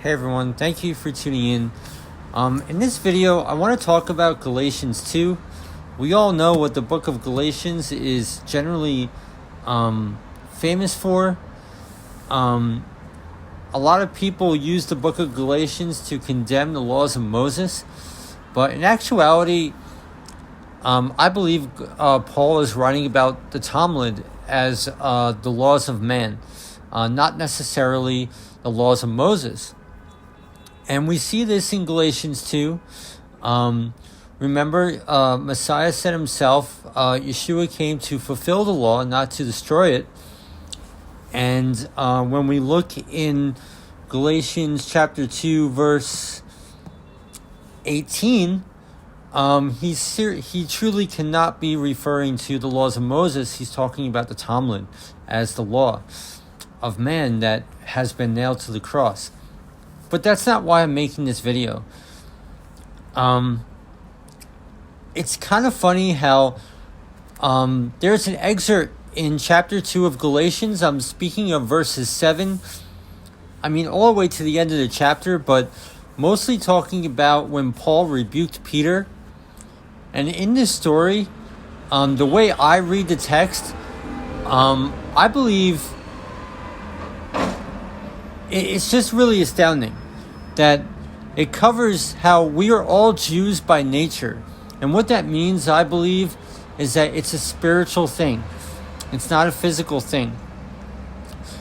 Hey everyone, thank you for tuning in. In this video, I want to talk about Galatians 2. We all know what the book of Galatians is generally famous for. A lot of people use the book of Galatians to condemn the laws of Moses, but in actuality, I believe Paul is writing about the Talmud as the laws of man, not necessarily the laws of Moses. And we see this in Galatians 2. Remember, Messiah said himself, Yeshua came to fulfill the law, not to destroy it. And when we look in Galatians chapter 2, verse 18, he truly cannot be referring to the laws of Moses. He's talking about the Talmud as the law of man that has been nailed to the cross. But that's not why I'm making this video. It's kind of funny how there's an excerpt in chapter 2 of Galatians. I'm speaking of verses 7. All the way to the end of the chapter, but mostly talking about when Paul rebuked Peter. And in this story, the way I read the text, I believe it's just really astounding that it covers how we are all Jews by nature. And what that means, I believe, is that it's a spiritual thing. It's not a physical thing.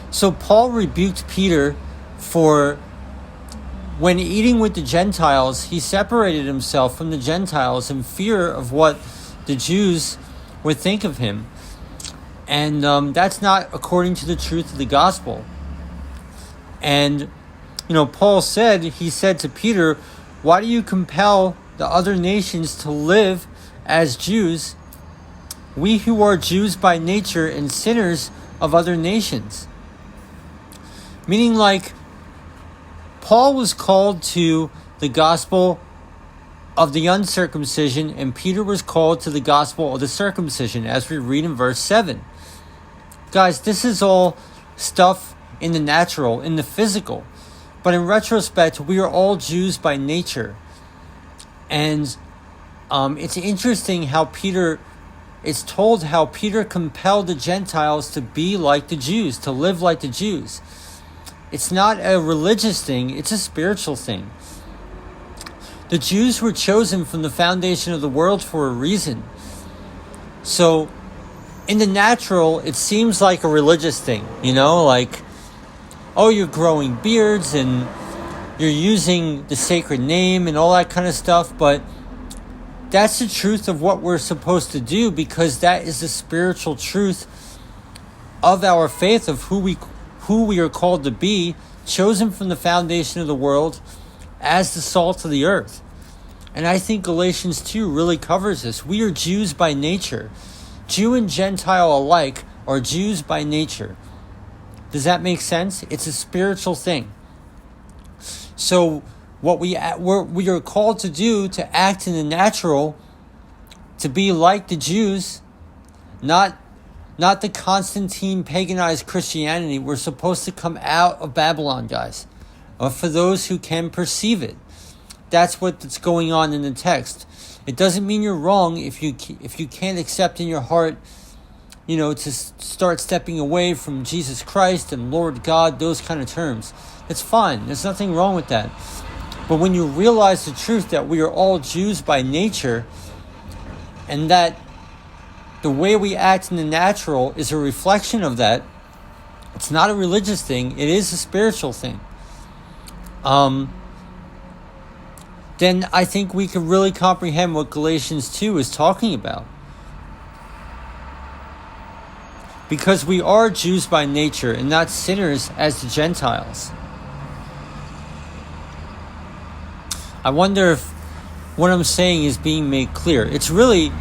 So Paul rebuked Peter for, when eating with the Gentiles, he separated himself from the Gentiles in fear of what the Jews would think of him. And that's not according to the truth of the gospel. And Paul said to Peter, why do you compel the other nations to live as Jews, we who are Jews by nature and sinners of other nations? Meaning, like, Paul was called to the gospel of the uncircumcision, and Peter was called to the gospel of the circumcision, as we read in verse 7. Guys, this is all stuff in the natural, in the physical. But in retrospect, we are all Jews by nature. And it's interesting how it's told how Peter compelled the Gentiles to be like the Jews, to live like the Jews. It's not a religious thing, it's a spiritual thing. The Jews were chosen from the foundation of the world for a reason. So, in the natural, it seems like a religious thing, like, oh, you're growing beards and you're using the sacred name and all that kind of stuff, but that's the truth of what we're supposed to do, because that is the spiritual truth of our faith, of who we are called to be, chosen from the foundation of the world as the salt of the earth. And I think Galatians 2 really covers this. We are Jews by nature. Jew and Gentile alike are Jews by nature. Does that make sense? It's a spiritual thing. So what we are called to do, to act in the natural, to be like the Jews, not the Constantine paganized Christianity. We're supposed to come out of Babylon, guys. For those who can perceive it. That's what's going on in the text. It doesn't mean you're wrong if you can't accept in your heart, to start stepping away from Jesus Christ and Lord God, those kind of terms. It's fine. There's nothing wrong with that. But when you realize the truth that we are all Jews by nature, and that the way we act in the natural is a reflection of that, it's not a religious thing, it is a spiritual thing. Then I think we can really comprehend what Galatians 2 is talking about. Because we are Jews by nature and not sinners as the Gentiles. I wonder if what I'm saying is being made clear. It's really...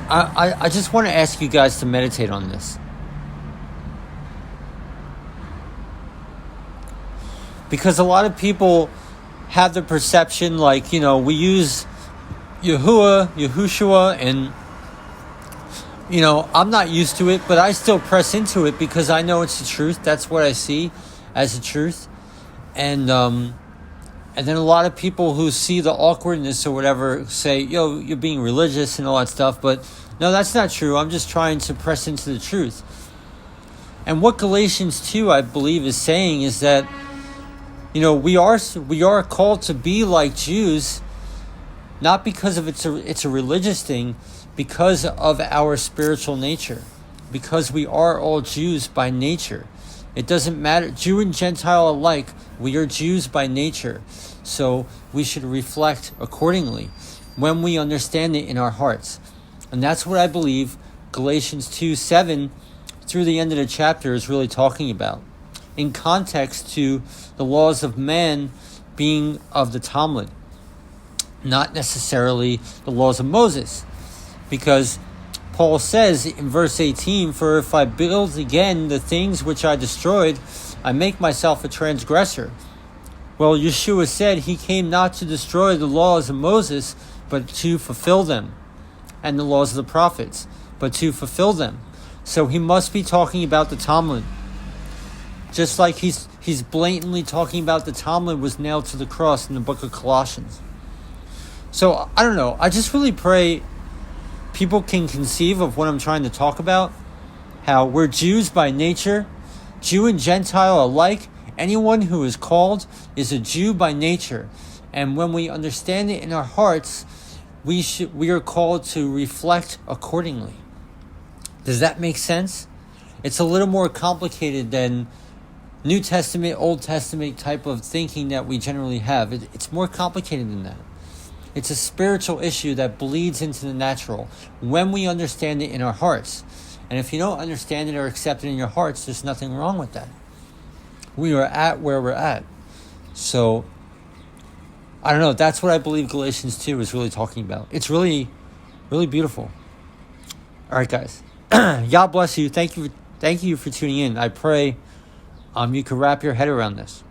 I just want to ask you guys to meditate on this. Because a lot of people have the perception, like, we use Yahushua, and I'm not used to it, but I still press into it because I know it's the truth. That's what I see as the truth. And then a lot of people who see the awkwardness or whatever say, yo, you're being religious and all that stuff. But no, that's not true. I'm just trying to press into the truth. And what Galatians 2, I believe, is saying is that, we are called to be like Jews, not because of it's a religious thing, because of our spiritual nature, because we are all Jews by nature. It doesn't matter, Jew and Gentile alike, we are Jews by nature. So we should reflect accordingly when we understand it in our hearts. And that's what I believe Galatians 2:7 through the end of the chapter is really talking about, in context to the laws of man being of the Talmud, not necessarily the laws of Moses. Because Paul says in verse 18, "For if I build again the things which I destroyed, I make myself a transgressor." Well, Yeshua said he came not to destroy the laws of Moses, but to fulfill them, and the laws of the prophets, but to fulfill them. So he must be talking about the Talmud. Just like he's blatantly talking about the Talmud was nailed to the cross in the book of Colossians. So, I don't know. I just really pray people can conceive of what I'm trying to talk about. How we're Jews by nature, Jew and Gentile alike. Anyone who is called is a Jew by nature. And when we understand it in our hearts, we are called to reflect accordingly. Does that make sense? It's a little more complicated than New Testament, Old Testament type of thinking that we generally have. It's more complicated than that. It's a spiritual issue that bleeds into the natural when we understand it in our hearts. And if you don't understand it or accept it in your hearts, there's nothing wrong with that. We are at where we're at. So, I don't know. That's what I believe Galatians 2 is really talking about. It's really, really beautiful. All right, guys. God bless you. Thank you for tuning in. I pray you can wrap your head around this.